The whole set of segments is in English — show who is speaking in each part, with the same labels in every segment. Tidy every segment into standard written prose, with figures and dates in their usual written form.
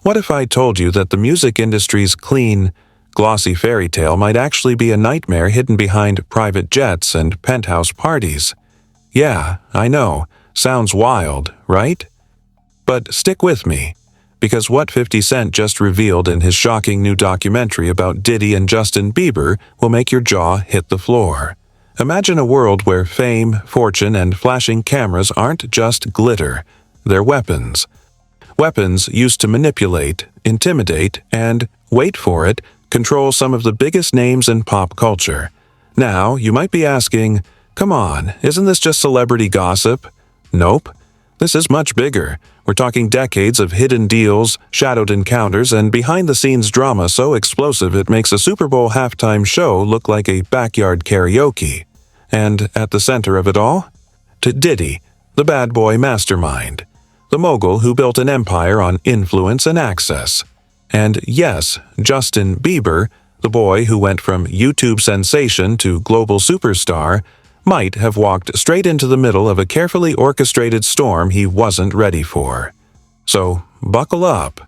Speaker 1: What if I told you that the music industry's clean, glossy fairy tale might actually be a nightmare hidden behind private jets and penthouse parties? Yeah, I know, sounds wild, right? But stick with me, because what 50 Cent just revealed in his shocking new documentary about Diddy and Justin Bieber will make your jaw hit the floor. Imagine a world where fame, fortune, and flashing cameras aren't just glitter, they're weapons. Weapons used to manipulate, intimidate, and, wait for it, control some of the biggest names in pop culture. Now, you might be asking, come on, isn't this just celebrity gossip? Nope. This is much bigger. We're talking decades of hidden deals, shadowed encounters, and behind-the-scenes drama so explosive it makes a Super Bowl halftime show look like a backyard karaoke. And at the center of it all? Diddy, the bad boy mastermind. The mogul who built an empire on influence and access. And yes, Justin Bieber, the boy who went from YouTube sensation to global superstar, might have walked straight into the middle of a carefully orchestrated storm he wasn't ready for. So, buckle up,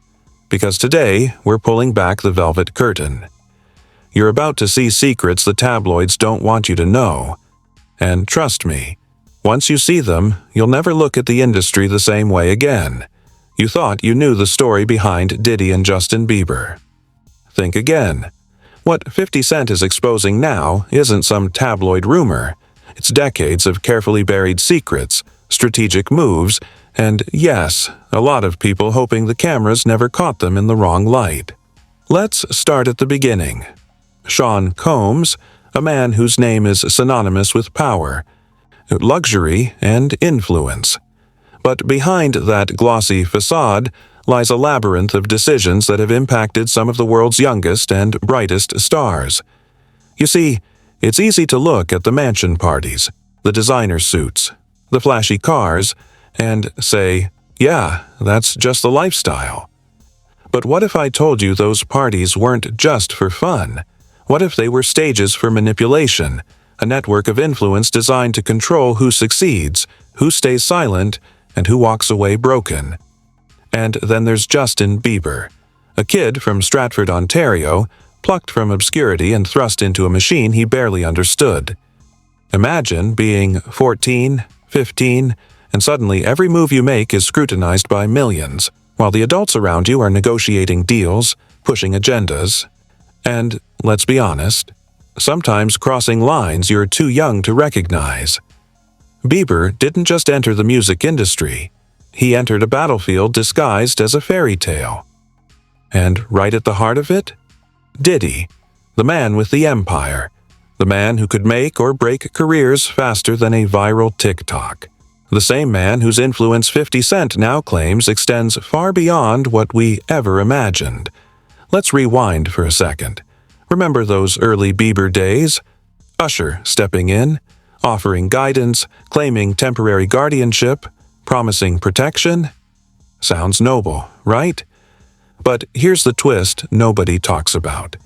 Speaker 1: because today we're pulling back the velvet curtain. You're about to see secrets the tabloids don't want you to know. And trust me, once you see them, you'll never look at the industry the same way again. You thought you knew the story behind Diddy and Justin Bieber. Think again. What 50 Cent is exposing now isn't some tabloid rumor. It's decades of carefully buried secrets, strategic moves, and yes, a lot of people hoping the cameras never caught them in the wrong light. Let's start at the beginning. Sean Combs, a man whose name is synonymous with power, luxury, and influence. But behind that glossy facade lies a labyrinth of decisions that have impacted some of the world's youngest and brightest stars. You see, it's easy to look at the mansion parties, the designer suits, the flashy cars, and say, yeah, that's just the lifestyle. But what if I told you those parties weren't just for fun? What if they were stages for manipulation, a network of influence designed to control who succeeds, who stays silent, and who walks away broken? And then there's Justin Bieber, a kid from Stratford, Ontario, plucked from obscurity and thrust into a machine he barely understood. Imagine being 14, 15, and suddenly every move you make is scrutinized by millions, while the adults around you are negotiating deals, pushing agendas, and, let's be honest, sometimes crossing lines you're too young to recognize. Bieber didn't just enter the music industry. He entered a battlefield disguised as a fairy tale. And right at the heart of it? Diddy, the man with the empire, the man who could make or break careers faster than a viral TikTok, the same man whose influence 50 Cent now claims extends far beyond what we ever imagined. Let's rewind for a second. Remember those early Bieber days? Usher stepping in, offering guidance, claiming temporary guardianship, promising protection? Sounds noble, right? But here's the twist nobody talks about.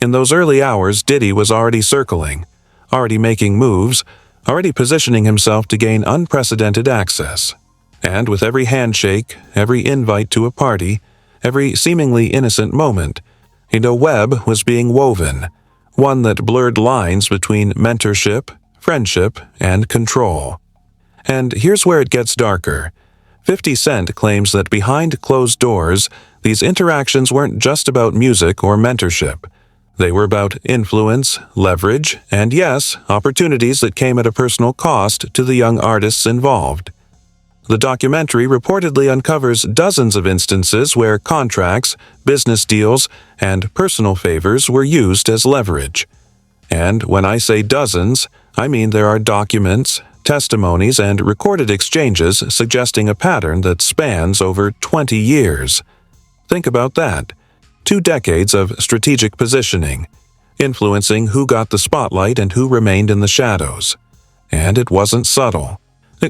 Speaker 1: In those early hours, Diddy was already circling, already making moves, already positioning himself to gain unprecedented access. And with every handshake, every invite to a party, every seemingly innocent moment, a web was being woven, one that blurred lines between mentorship, friendship, and control. And here's where it gets darker. 50 Cent claims that behind closed doors, these interactions weren't just about music or mentorship. They were about influence, leverage, and yes, opportunities that came at a personal cost to the young artists involved. The documentary reportedly uncovers dozens of instances where contracts, business deals, and personal favors were used as leverage. And when I say dozens, I mean there are documents, testimonies, and recorded exchanges suggesting a pattern that spans over 20 years. Think about that. 2 decades of strategic positioning, influencing who got the spotlight and who remained in the shadows. And it wasn't subtle.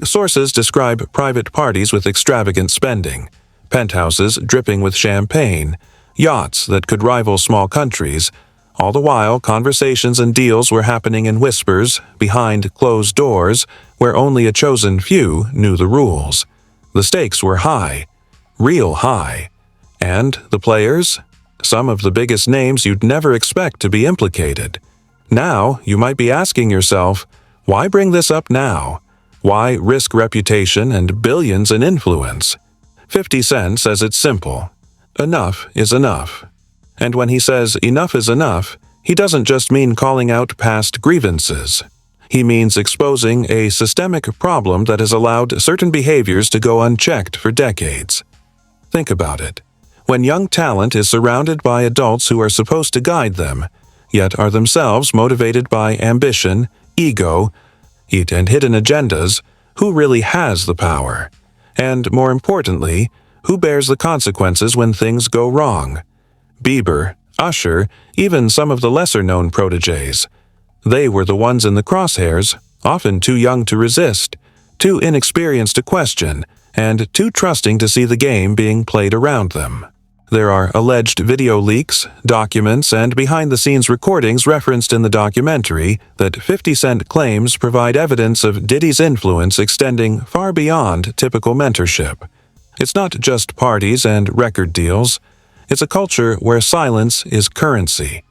Speaker 1: Sources describe private parties with extravagant spending, penthouses dripping with champagne, yachts that could rival small countries. All the while, conversations and deals were happening in whispers, behind closed doors, where only a chosen few knew the rules. The stakes were high, real high. And the players? Some of the biggest names you'd never expect to be implicated. Now, you might be asking yourself, why bring this up now? Why risk reputation and billions in influence? 50 Cent says it's simple. Enough is enough. And when he says enough is enough, he doesn't just mean calling out past grievances. He means exposing a systemic problem that has allowed certain behaviors to go unchecked for decades. Think about it. When young talent is surrounded by adults who are supposed to guide them, yet are themselves motivated by ambition, ego, and hidden agendas, who really has the power? And more importantly, who bears the consequences when things go wrong? Bieber, Usher, even some of the lesser-known protégés. They were the ones in the crosshairs, often too young to resist, too inexperienced to question, and too trusting to see the game being played around them. There are alleged video leaks, documents, and behind-the-scenes recordings referenced in the documentary that 50 Cent claims provide evidence of Diddy's influence extending far beyond typical mentorship. It's not just parties and record deals. It's a culture where silence is currency,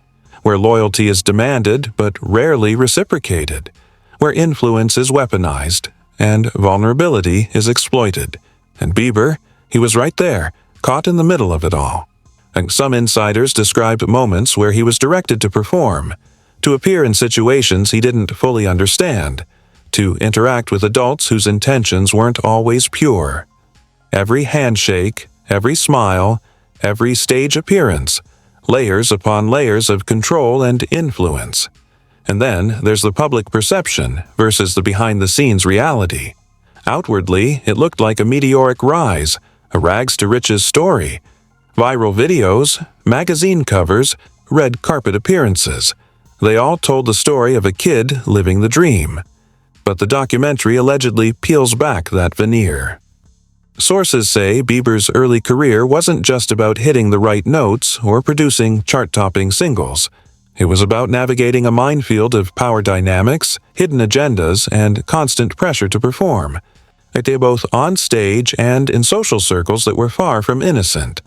Speaker 1: where loyalty is demanded but rarely reciprocated, where influence is weaponized and vulnerability is exploited. And Bieber, he was right there, caught in the middle of it all. And some insiders described moments where he was directed to perform, to appear in situations he didn't fully understand, to interact with adults whose intentions weren't always pure. Every handshake, every smile, every stage appearance, layers upon layers of control and influence. And then there's the public perception versus the behind-the-scenes reality. Outwardly, it looked like a meteoric rise, a rags-to-riches story. Viral videos, magazine covers, red carpet appearances. They all told the story of a kid living the dream. But the documentary allegedly peels back that veneer. Sources say Bieber's early career wasn't just about hitting the right notes or producing chart-topping singles. It was about navigating a minefield of power dynamics, hidden agendas, and constant pressure to perform. It did both on stage and in social circles that were far from innocent.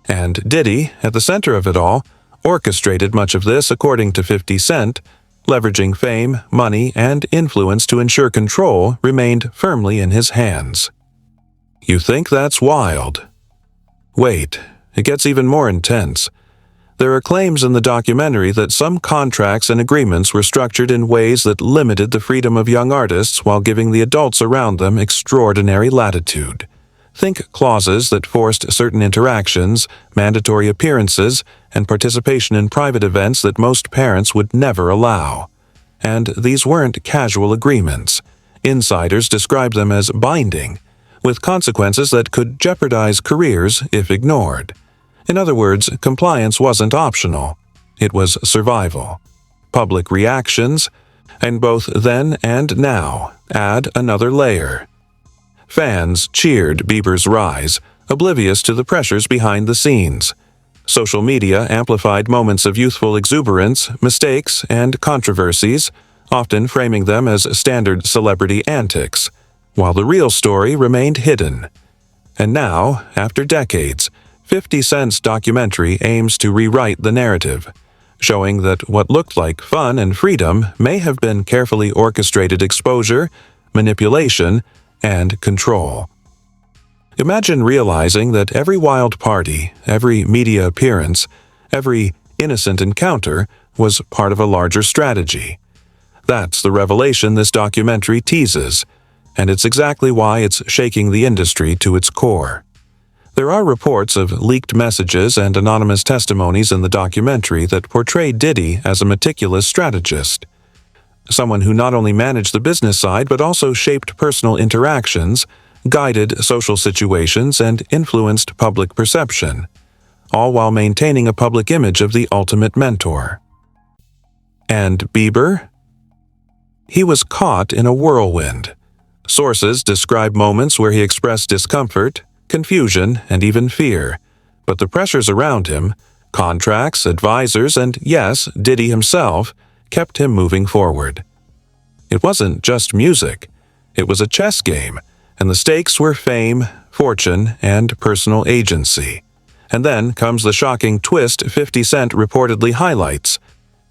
Speaker 1: And Diddy, at the center of it all, orchestrated much of this according to 50 Cent, leveraging fame, money, and influence to ensure control remained firmly in his hands. You think that's wild? Wait, it gets even more intense. There are claims in the documentary that some contracts and agreements were structured in ways that limited the freedom of young artists while giving the adults around them extraordinary latitude. Think clauses that forced certain interactions, mandatory appearances, and participation in private events that most parents would never allow. And these weren't casual agreements. Insiders describe them as binding, with consequences that could jeopardize careers if ignored. In other words, compliance wasn't optional. It was survival. Public reactions, and both then and now, add another layer. Fans cheered Bieber's rise, oblivious to the pressures behind the scenes. Social media amplified moments of youthful exuberance, mistakes, and controversies, often framing them as standard celebrity antics, while the real story remained hidden. And now, after decades, 50 Cent's documentary aims to rewrite the narrative, showing that what looked like fun and freedom may have been carefully orchestrated exposure, manipulation, and control. Imagine realizing that every wild party, every media appearance, every innocent encounter was part of a larger strategy. That's the revelation this documentary teases, and it's exactly why it's shaking the industry to its core. There are reports of leaked messages and anonymous testimonies in the documentary that portray Diddy as a meticulous strategist, someone who not only managed the business side but also shaped personal interactions, guided social situations, and influenced public perception, all while maintaining a public image of the ultimate mentor. And Bieber? He was caught in a whirlwind. Sources describe moments where he expressed discomfort, confusion, and even fear, but the pressures around him, contracts, advisors, and yes, Diddy himself, kept him moving forward. It wasn't just music. It was a chess game, and the stakes were fame, fortune, and personal agency. And then comes the shocking twist 50 Cent reportedly highlights: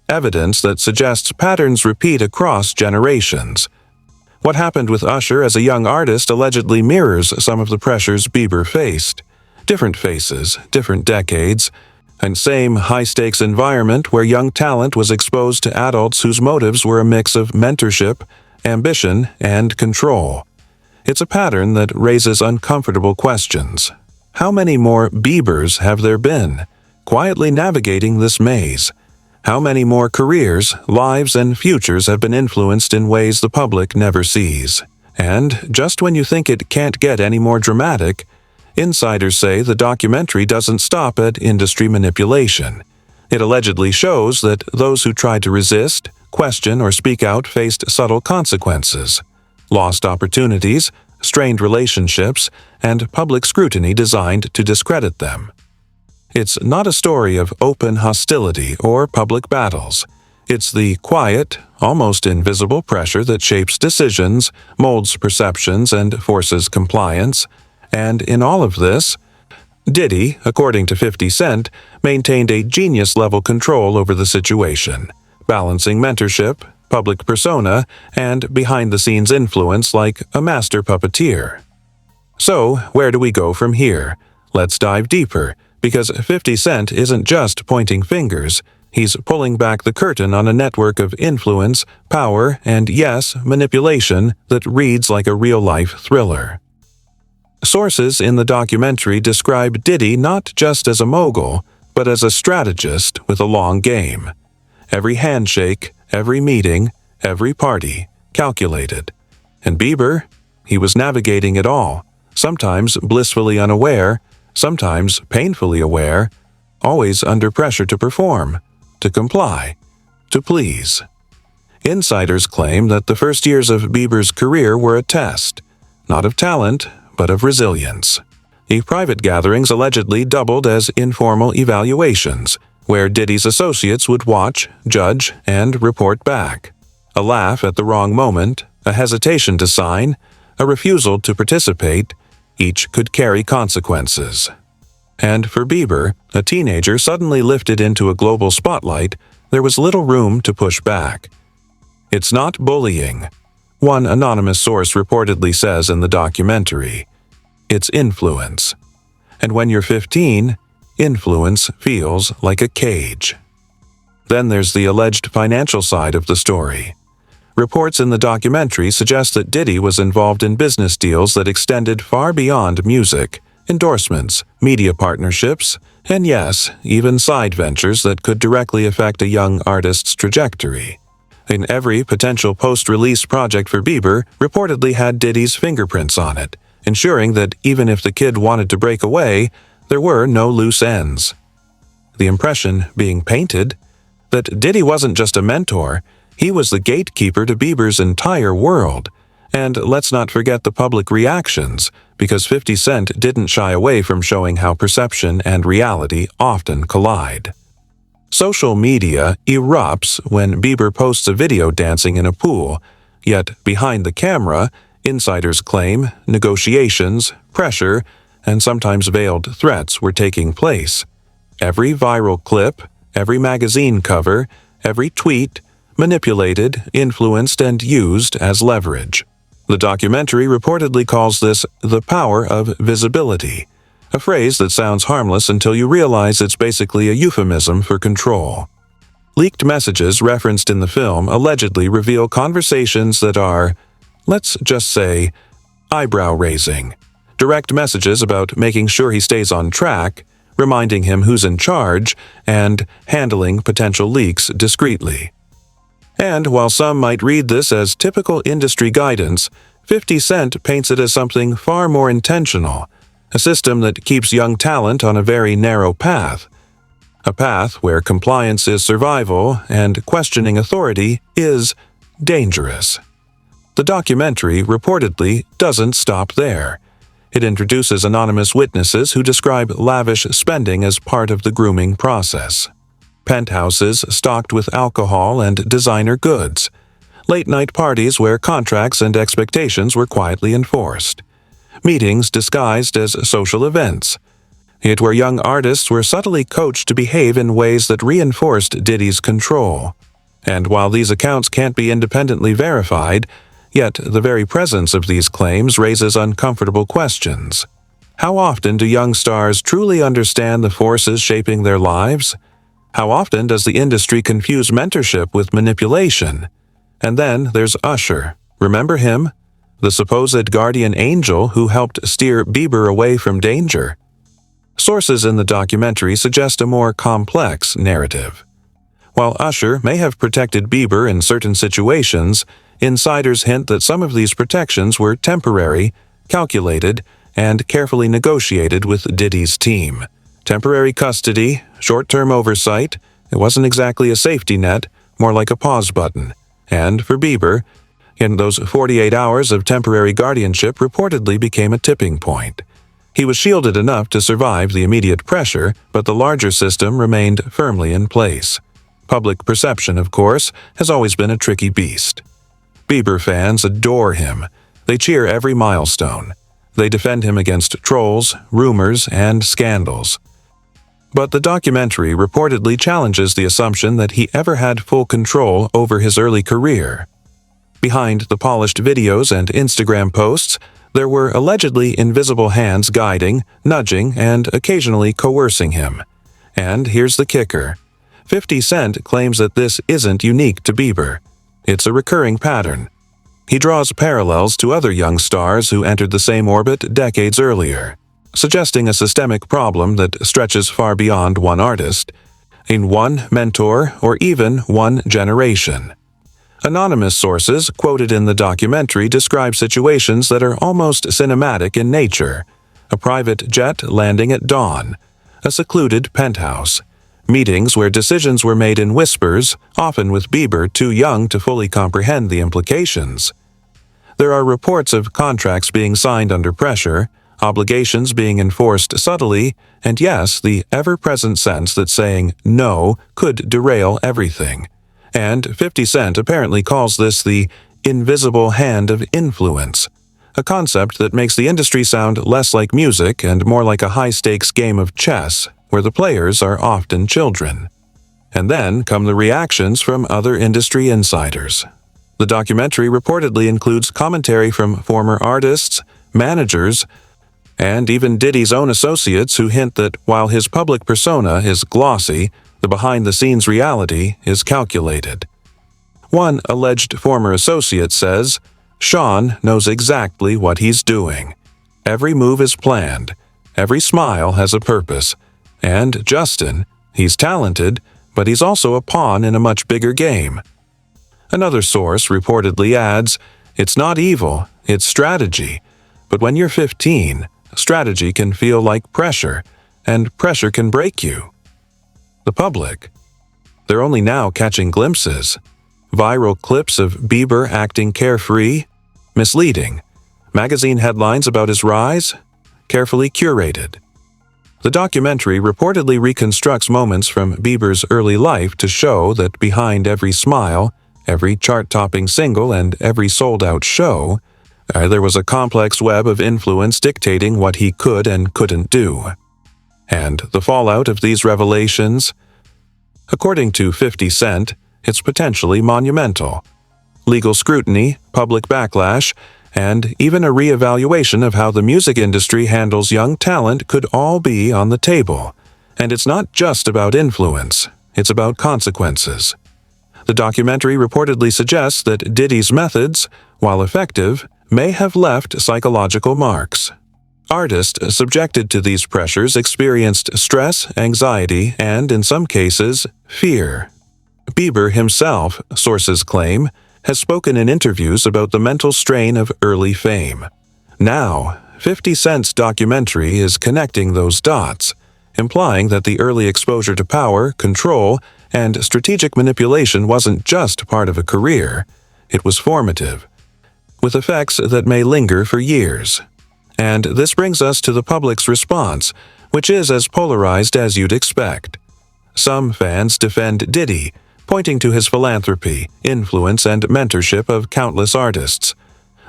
Speaker 1: evidence that suggests patterns repeat across generations. What happened with Usher as a young artist allegedly mirrors some of the pressures Bieber faced. Different faces, different decades, and same high-stakes environment where young talent was exposed to adults whose motives were a mix of mentorship, ambition, and control. It's a pattern that raises uncomfortable questions. How many more Biebers have there been, quietly navigating this maze? How many more careers, lives, and futures have been influenced in ways the public never sees? And, just when you think it can't get any more dramatic, insiders say the documentary doesn't stop at industry manipulation. It allegedly shows that those who tried to resist, question, or speak out faced subtle consequences: lost opportunities, strained relationships, and public scrutiny designed to discredit them. It's not a story of open hostility or public battles. It's the quiet, almost invisible pressure that shapes decisions, molds perceptions, and forces compliance. And in all of this, Diddy, according to 50 Cent, maintained a genius-level control over the situation, balancing mentorship, public persona, and behind-the-scenes influence like a master puppeteer. So, where do we go from here? Let's dive deeper, because 50 Cent isn't just pointing fingers. He's pulling back the curtain on a network of influence, power, and yes, manipulation that reads like a real-life thriller. Sources in the documentary describe Diddy not just as a mogul, but as a strategist with a long game. Every handshake, every meeting, every party, calculated. And Bieber, he was navigating it all, sometimes blissfully unaware, sometimes painfully aware, always under pressure to perform, to comply, to please. Insiders claim that the first years of Bieber's career were a test, not of talent, but of resilience. The private gatherings allegedly doubled as informal evaluations, where Diddy's associates would watch, judge, and report back. A laugh at the wrong moment, a hesitation to sign, a refusal to participate, each could carry consequences. And for Bieber, a teenager suddenly lifted into a global spotlight, there was little room to push back. It's not bullying, one anonymous source reportedly says in the documentary. It's influence. And when you're 15, influence feels like a cage. Then there's the alleged financial side of the story. Reports in the documentary suggest that Diddy was involved in business deals that extended far beyond music, endorsements, media partnerships, and yes, even side ventures that could directly affect a young artist's trajectory. In every potential post-release project for Bieber reportedly had Diddy's fingerprints on it, ensuring that even if the kid wanted to break away, there were no loose ends. The impression being painted that Diddy wasn't just a mentor, he was the gatekeeper to Bieber's entire world. And let's not forget the public reactions, because 50 Cent didn't shy away from showing how perception and reality often collide. Social media erupts when Bieber posts a video dancing in a pool, yet behind the camera, insiders claim negotiations, pressure, and sometimes veiled threats were taking place. Every viral clip, every magazine cover, every tweet, manipulated, influenced, and used as leverage. The documentary reportedly calls this the power of visibility, a phrase that sounds harmless until you realize it's basically a euphemism for control. Leaked messages referenced in the film allegedly reveal conversations that are, let's just say, eyebrow-raising. Direct messages about making sure he stays on track, reminding him who's in charge, and handling potential leaks discreetly. And while some might read this as typical industry guidance, 50 Cent paints it as something far more intentional, a system that keeps young talent on a very narrow path. A path where compliance is survival and questioning authority is dangerous. The documentary reportedly doesn't stop there. It introduces anonymous witnesses who describe lavish spending as part of the grooming process. Penthouses stocked with alcohol and designer goods. Late-night parties where contracts and expectations were quietly enforced. Meetings disguised as social events. It where young artists were subtly coached to behave in ways that reinforced Diddy's control. And while these accounts can't be independently verified, yet the very presence of these claims raises uncomfortable questions. How often do young stars truly understand the forces shaping their lives? How often does the industry confuse mentorship with manipulation? And then there's Usher. Remember him? The supposed guardian angel who helped steer Bieber away from danger. Sources in the documentary suggest a more complex narrative. While Usher may have protected Bieber in certain situations, insiders hint that some of these protections were temporary, calculated, and carefully negotiated with Diddy's team. Temporary custody, short-term oversight, it wasn't exactly a safety net, more like a pause button. And for Bieber, in those 48 hours of temporary guardianship reportedly became a tipping point. He was shielded enough to survive the immediate pressure, but the larger system remained firmly in place. Public perception, of course, has always been a tricky beast. Bieber fans adore him. They cheer every milestone. They defend him against trolls, rumors, and scandals. But the documentary reportedly challenges the assumption that he ever had full control over his early career. Behind the polished videos and Instagram posts, there were allegedly invisible hands guiding, nudging, and occasionally coercing him. And here's the kicker. 50 Cent claims that this isn't unique to Bieber. It's a recurring pattern. He draws parallels to other young stars who entered the same orbit decades earlier, suggesting a systemic problem that stretches far beyond one artist, in one mentor, or even one generation. Anonymous sources quoted in the documentary describe situations that are almost cinematic in nature: a private jet landing at dawn, a secluded penthouse, meetings where decisions were made in whispers, often with Bieber too young to fully comprehend the implications. There are reports of contracts being signed under pressure, obligations being enforced subtly, and yes, the ever-present sense that saying no could derail everything. And 50 Cent apparently calls this the invisible hand of influence, a concept that makes the industry sound less like music and more like a high-stakes game of chess, where the players are often children. And then come the reactions from other industry insiders. The documentary reportedly includes commentary from former artists, managers, and even Diddy's own associates who hint that while his public persona is glossy, the behind-the-scenes reality is calculated. One alleged former associate says, "Sean knows exactly what he's doing. Every move is planned. Every smile has a purpose. And Justin, he's talented, but he's also a pawn in a much bigger game." Another source reportedly adds, "It's not evil, it's strategy. But when you're 15, strategy can feel like pressure, and pressure can break you." The public. They're only now catching glimpses. Viral clips of Bieber acting carefree? Misleading. Magazine headlines about his rise? Carefully curated. The documentary reportedly reconstructs moments from Bieber's early life to show that behind every smile, every chart-topping single, and every sold-out show, there was a complex web of influence dictating what he could and couldn't do. And the fallout of these revelations? According to 50 Cent, it's potentially monumental. Legal scrutiny, public backlash, and even a re-evaluation of how the music industry handles young talent could all be on the table. And it's not just about influence, it's about consequences. The documentary reportedly suggests that Diddy's methods, while effective, may have left psychological marks. Artists subjected to these pressures experienced stress, anxiety, and, in some cases, fear. Bieber himself, sources claim, has spoken in interviews about the mental strain of early fame. Now, 50 Cent's documentary is connecting those dots, implying that the early exposure to power, control, and strategic manipulation wasn't just part of a career, it was formative, with effects that may linger for years. And this brings us to the public's response, which is as polarized as you'd expect. Some fans defend Diddy, pointing to his philanthropy, influence, and mentorship of countless artists.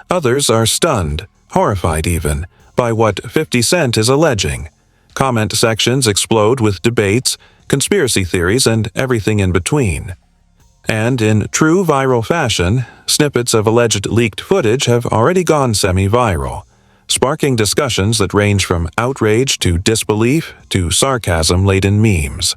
Speaker 1: Others are stunned, horrified even, by what 50 Cent is alleging, Comment sections explode with debates, conspiracy theories, and everything in between. And in true viral fashion, snippets of alleged leaked footage have already gone semi-viral, sparking discussions that range from outrage to disbelief to sarcasm-laden memes.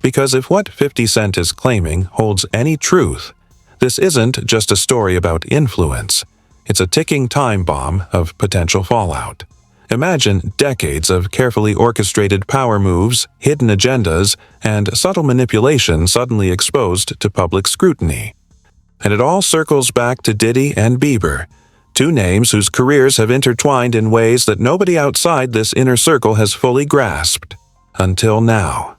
Speaker 1: Because if what 50 Cent is claiming holds any truth, this isn't just a story about influence. It's a ticking time bomb of potential fallout. Imagine decades of carefully orchestrated power moves, hidden agendas, and subtle manipulation suddenly exposed to public scrutiny. And it all circles back to Diddy and Bieber, two names whose careers have intertwined in ways that nobody outside this inner circle has fully grasped. Until now.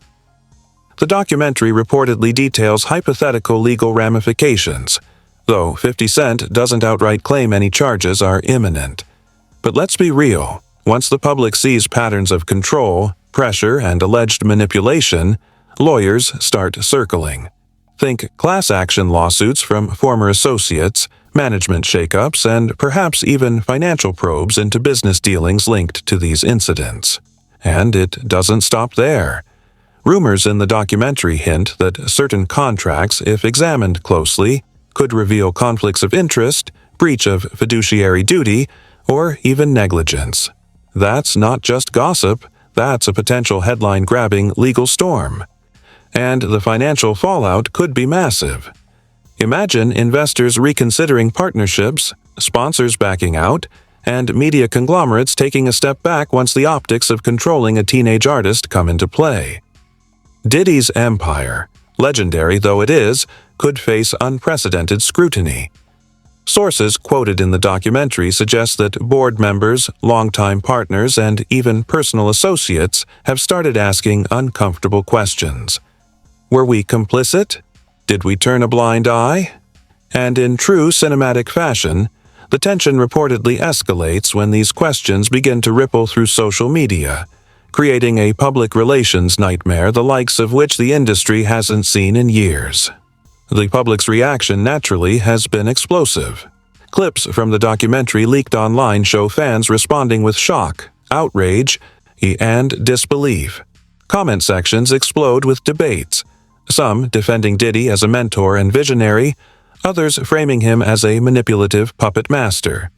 Speaker 1: The documentary reportedly details hypothetical legal ramifications, though 50 Cent doesn't outright claim any charges are imminent. But let's be real. Once the public sees patterns of control, pressure, and alleged manipulation, lawyers start circling. Think class action lawsuits from former associates, management shakeups, and perhaps even financial probes into business dealings linked to these incidents. And it doesn't stop there. Rumors in the documentary hint that certain contracts, if examined closely, could reveal conflicts of interest, breach of fiduciary duty, or even negligence. That's not just gossip, that's a potential headline-grabbing legal storm. And the financial fallout could be massive. Imagine investors reconsidering partnerships, sponsors backing out, and media conglomerates taking a step back once the optics of controlling a teenage artist come into play. Diddy's empire, legendary though it is, could face unprecedented scrutiny. Sources quoted in the documentary suggest that board members, longtime partners, and even personal associates have started asking uncomfortable questions. Were we complicit? Did we turn a blind eye? And in true cinematic fashion, the tension reportedly escalates when these questions begin to ripple through social media, creating a public relations nightmare the likes of which the industry hasn't seen in years. The public's reaction naturally has been explosive. Clips from the documentary leaked online show fans responding with shock, outrage, and disbelief. Comment sections explode with debates, some defending Diddy as a mentor and visionary, others framing him as a manipulative puppet master.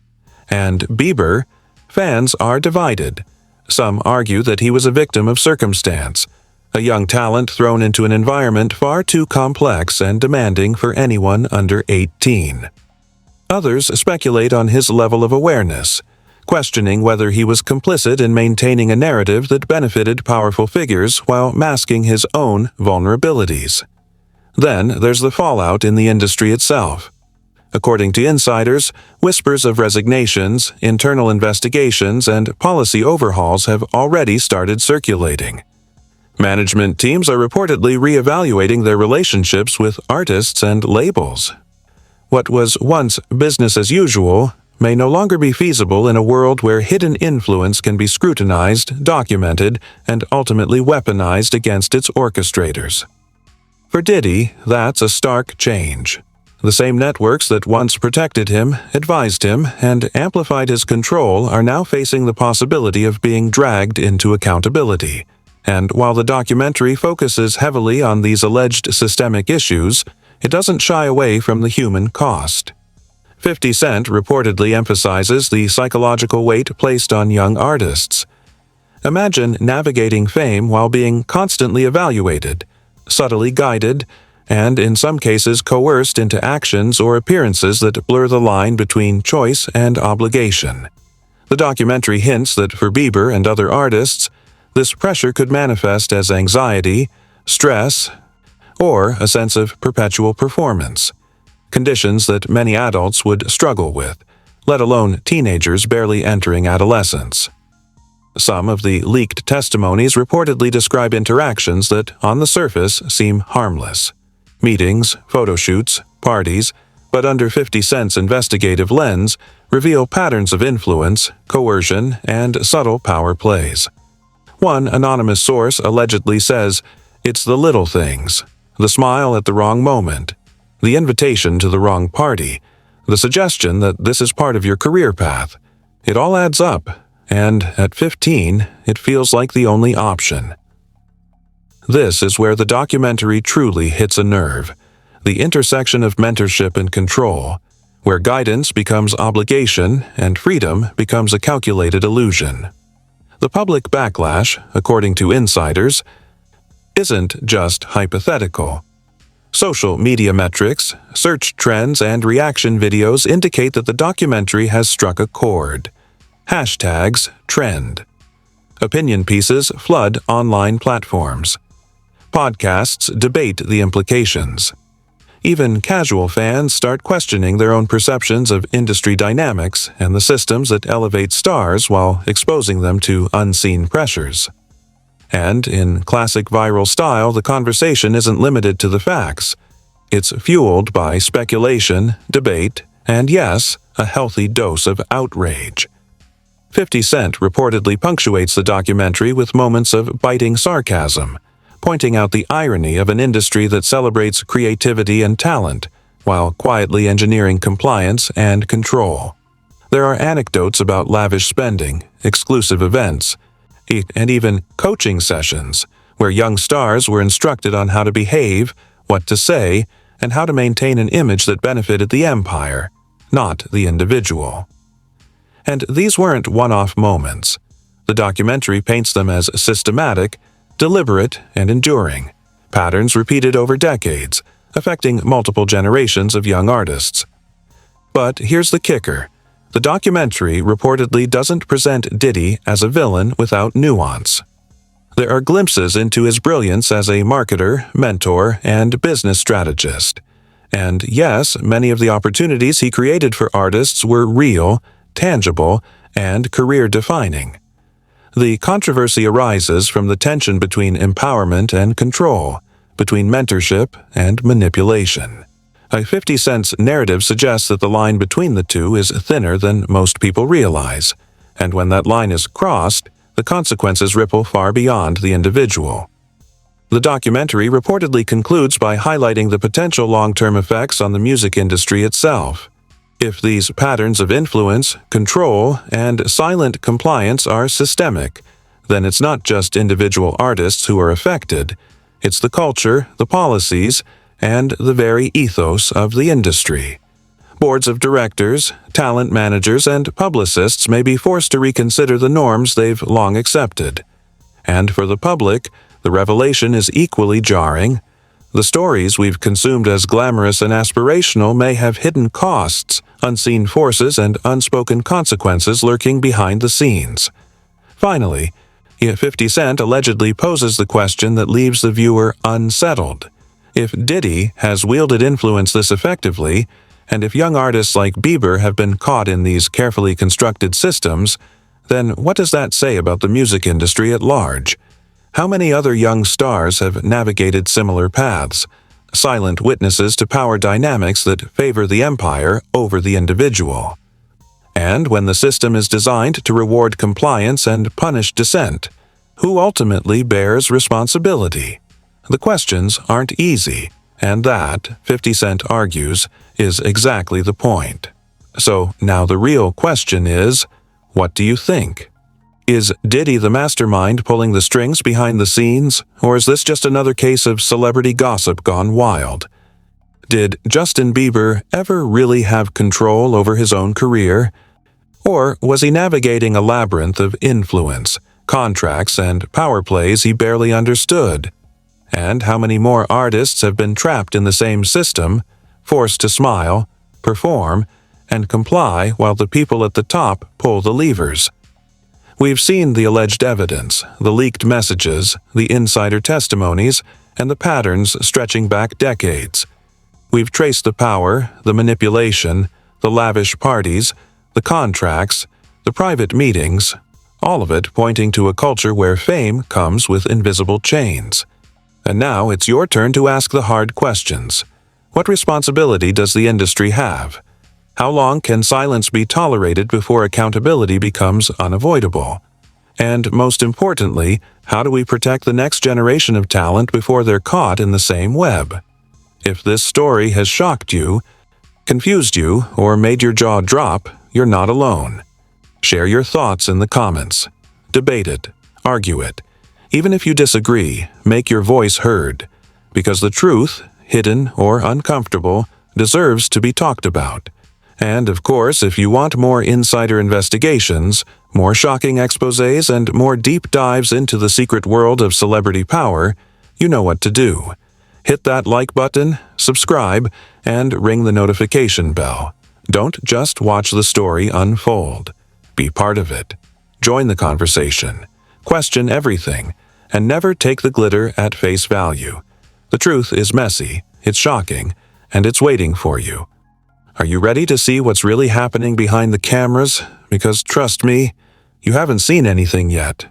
Speaker 1: And Bieber, fans are divided. Some argue that he was a victim of circumstance, a young talent thrown into an environment far too complex and demanding for anyone under 18. Others speculate on his level of awareness, questioning whether he was complicit in maintaining a narrative that benefited powerful figures while masking his own vulnerabilities. Then there's the fallout in the industry itself. According to insiders, whispers of resignations, internal investigations, and policy overhauls have already started circulating. Management teams are reportedly reevaluating their relationships with artists and labels. What was once business as usual may no longer be feasible in a world where hidden influence can be scrutinized, documented, and ultimately weaponized against its orchestrators. For Diddy, that's a stark change. The same networks that once protected him, advised him, and amplified his control are now facing the possibility of being dragged into accountability. And while the documentary focuses heavily on these alleged systemic issues, it doesn't shy away from the human cost. 50 Cent reportedly emphasizes the psychological weight placed on young artists. Imagine navigating fame while being constantly evaluated, subtly guided, and in some cases coerced into actions or appearances that blur the line between choice and obligation. The documentary hints that for Bieber and other artists, this pressure could manifest as anxiety, stress, or a sense of perpetual performance, conditions that many adults would struggle with, let alone teenagers barely entering adolescence. Some of the leaked testimonies reportedly describe interactions that, on the surface, seem harmless. Meetings, photo shoots, parties, but under 50 Cent's investigative lens, reveal patterns of influence, coercion, and subtle power plays. One anonymous source allegedly says, "It's the little things, the smile at the wrong moment, the invitation to the wrong party, the suggestion that this is part of your career path. It all adds up, and at 15, it feels like the only option. This is where the documentary truly hits a nerve, the intersection of mentorship and control, where guidance becomes obligation and freedom becomes a calculated illusion. The public backlash, according to insiders, isn't just hypothetical. Social media metrics, search trends, and reaction videos indicate that the documentary has struck a chord. Hashtags trend. Opinion pieces flood online platforms. Podcasts debate the implications. Even casual fans start questioning their own perceptions of industry dynamics and the systems that elevate stars while exposing them to unseen pressures. And in classic viral style, the conversation isn't limited to the facts. It's fueled by speculation, debate, and yes, a healthy dose of outrage. 50 Cent reportedly punctuates the documentary with moments of biting sarcasm, pointing out the irony of an industry that celebrates creativity and talent, while quietly engineering compliance and control. There are anecdotes about lavish spending, exclusive events, and even coaching sessions, where young stars were instructed on how to behave, what to say, and how to maintain an image that benefited the empire, not the individual. And these weren't one-off moments. The documentary paints them as systematic, deliberate, and enduring, patterns repeated over decades, affecting multiple generations of young artists. But here's the kicker. The documentary reportedly doesn't present Diddy as a villain without nuance. There are glimpses into his brilliance as a marketer, mentor, and business strategist. And yes, many of the opportunities he created for artists were real, tangible, and career-defining. The controversy arises from the tension between empowerment and control, between mentorship and manipulation. 50 Cent's narrative suggests that the line between the two is thinner than most people realize, and when that line is crossed, the consequences ripple far beyond the individual. The documentary reportedly concludes by highlighting the potential long-term effects on the music industry itself. If these patterns of influence, control, and silent compliance are systemic, then it's not just individual artists who are affected, it's the culture, the policies, and the very ethos of the industry. Boards of directors, talent managers, and publicists may be forced to reconsider the norms they've long accepted. And for the public, the revelation is equally jarring. The stories we've consumed as glamorous and aspirational may have hidden costs, unseen forces, and unspoken consequences lurking behind the scenes. Finally, 50 Cent allegedly poses the question that leaves the viewer unsettled. If Diddy has wielded influence this effectively, and if young artists like Bieber have been caught in these carefully constructed systems, then what does that say about the music industry at large? How many other young stars have navigated similar paths, silent witnesses to power dynamics that favor the empire over the individual? And when the system is designed to reward compliance and punish dissent, who ultimately bears responsibility? The questions aren't easy, and that, 50 Cent argues, is exactly the point. So now the real question is, what do you think? Is Diddy the mastermind pulling the strings behind the scenes, or is this just another case of celebrity gossip gone wild? Did Justin Bieber ever really have control over his own career? Or was he navigating a labyrinth of influence, contracts, and power plays he barely understood? And how many more artists have been trapped in the same system, forced to smile, perform, and comply while the people at the top pull the levers? We've seen the alleged evidence, the leaked messages, the insider testimonies, and the patterns stretching back decades. We've traced the power, the manipulation, the lavish parties, the contracts, the private meetings, all of it pointing to a culture where fame comes with invisible chains. And now it's your turn to ask the hard questions. What responsibility does the industry have? How long can silence be tolerated before accountability becomes unavoidable? And most importantly, how do we protect the next generation of talent before they're caught in the same web? If this story has shocked you, confused you, or made your jaw drop, you're not alone. Share your thoughts in the comments. Debate it. Argue it. Even if you disagree, make your voice heard. Because the truth, hidden or uncomfortable, deserves to be talked about. And, of course, if you want more insider investigations, more shocking exposés, and more deep dives into the secret world of celebrity power, you know what to do. Hit that like button, subscribe, and ring the notification bell. Don't just watch the story unfold. Be part of it. Join the conversation. Question everything, and never take the glitter at face value. The truth is messy, it's shocking, and it's waiting for you. Are you ready to see what's really happening behind the cameras? Because trust me, you haven't seen anything yet.